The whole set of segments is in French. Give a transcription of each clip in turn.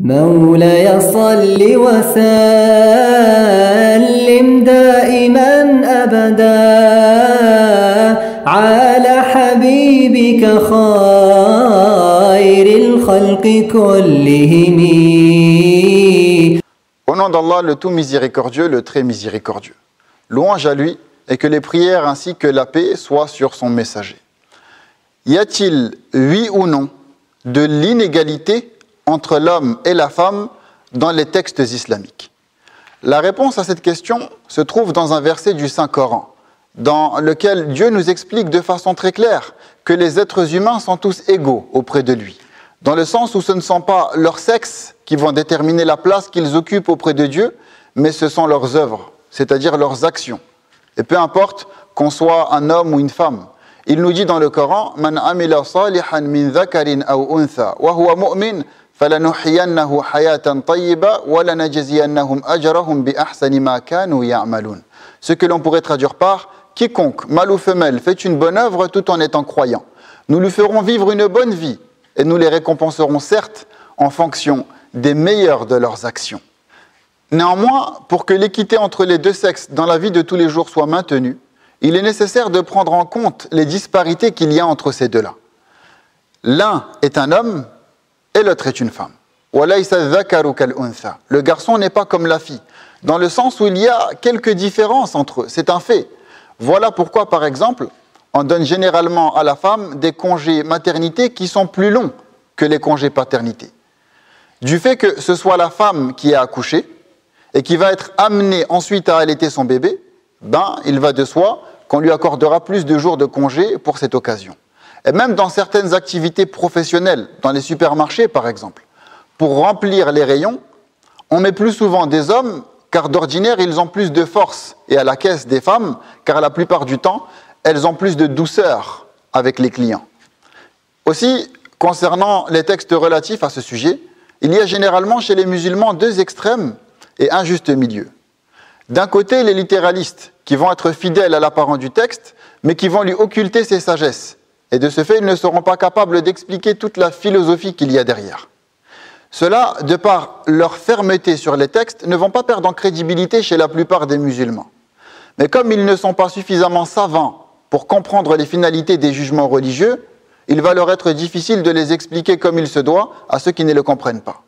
مولاي صل وسلم دائما أبدا على حبيبك خير الخلق كلهم. Au nom d'Allah, le tout miséricordieux, le très miséricordieux. Louange à lui et que les prières ainsi que la paix soient sur son messager. Y a-t-il, oui ou non, de l'inégalité entre l'homme et la femme dans les textes islamiques? La réponse à cette question se trouve dans un verset du Saint-Coran, dans lequel Dieu nous explique de façon très claire que les êtres humains sont tous égaux auprès de lui, dans le sens où ce ne sont pas leur sexe qui vont déterminer la place qu'ils occupent auprès de Dieu, mais ce sont leurs œuvres, c'est-à-dire leurs actions. Et peu importe qu'on soit un homme ou une femme, il nous dit dans le Coran « Man amila salihan min dhakarin aw untha wa huwa mu'min falanuhyiyannahu hayatan tayyiba wa lanajziyannahum ajrahum bi ahsani ma kanu ya'malun » Ce que l'on pourrait traduire par « Quiconque, mâle ou femelle, fait une bonne œuvre tout en étant croyant. Nous lui ferons vivre une bonne vie et nous les récompenserons certes en fonction des meilleurs de leurs actions. » Néanmoins, pour que l'équité entre les deux sexes dans la vie de tous les jours soit maintenue, il est nécessaire de prendre en compte les disparités qu'il y a entre ces deux-là. L'un est un homme et l'autre est une femme. Le garçon n'est pas comme la fille, dans le sens où il y a quelques différences entre eux, c'est un fait. Voilà pourquoi, par exemple, on donne généralement à la femme des congés maternité qui sont plus longs que les congés paternité. Du fait que ce soit la femme qui a accouché et qui va être amenée ensuite à allaiter son bébé, il va de soi qu'on lui accordera plus de jours de congé pour cette occasion. Et même dans certaines activités professionnelles, dans les supermarchés par exemple, pour remplir les rayons, on met plus souvent des hommes, car d'ordinaire ils ont plus de force, et à la caisse des femmes, car la plupart du temps, elles ont plus de douceur avec les clients. Aussi, concernant les textes relatifs à ce sujet, il y a généralement chez les musulmans deux extrêmes et un juste milieu. D'un côté, les littéralistes, qui vont être fidèles à l'apparent du texte, mais qui vont lui occulter ses sagesses. Et de ce fait, ils ne seront pas capables d'expliquer toute la philosophie qu'il y a derrière. Ceux-là, de par leur fermeté sur les textes, ne vont pas perdre en crédibilité chez la plupart des musulmans. Mais comme ils ne sont pas suffisamment savants pour comprendre les finalités des jugements religieux, il va leur être difficile de les expliquer comme il se doit à ceux qui ne le comprennent pas.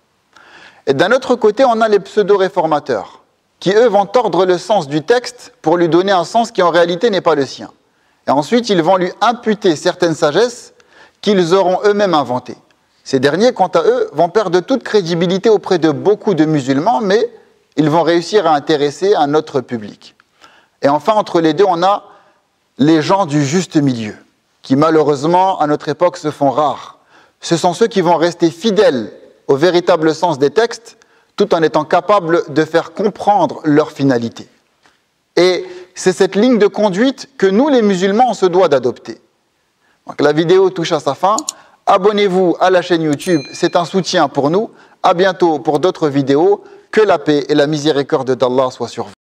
Et d'un autre côté, on a les pseudo-réformateurs, qui eux vont tordre le sens du texte pour lui donner un sens qui en réalité n'est pas le sien. Et ensuite, ils vont lui imputer certaines sagesses qu'ils auront eux-mêmes inventées. Ces derniers, quant à eux, vont perdre toute crédibilité auprès de beaucoup de musulmans, mais ils vont réussir à intéresser un autre public. Et enfin, entre les deux, on a les gens du juste milieu, qui malheureusement, à notre époque, se font rares. Ce sont ceux qui vont rester fidèles au véritable sens des textes, tout en étant capables de faire comprendre leur finalité. Et c'est cette ligne de conduite que nous, les musulmans, on se doit d'adopter. Donc la vidéo touche à sa fin. Abonnez-vous à la chaîne YouTube, c'est un soutien pour nous. À bientôt pour d'autres vidéos. Que la paix et la miséricorde d'Allah soient sur vous.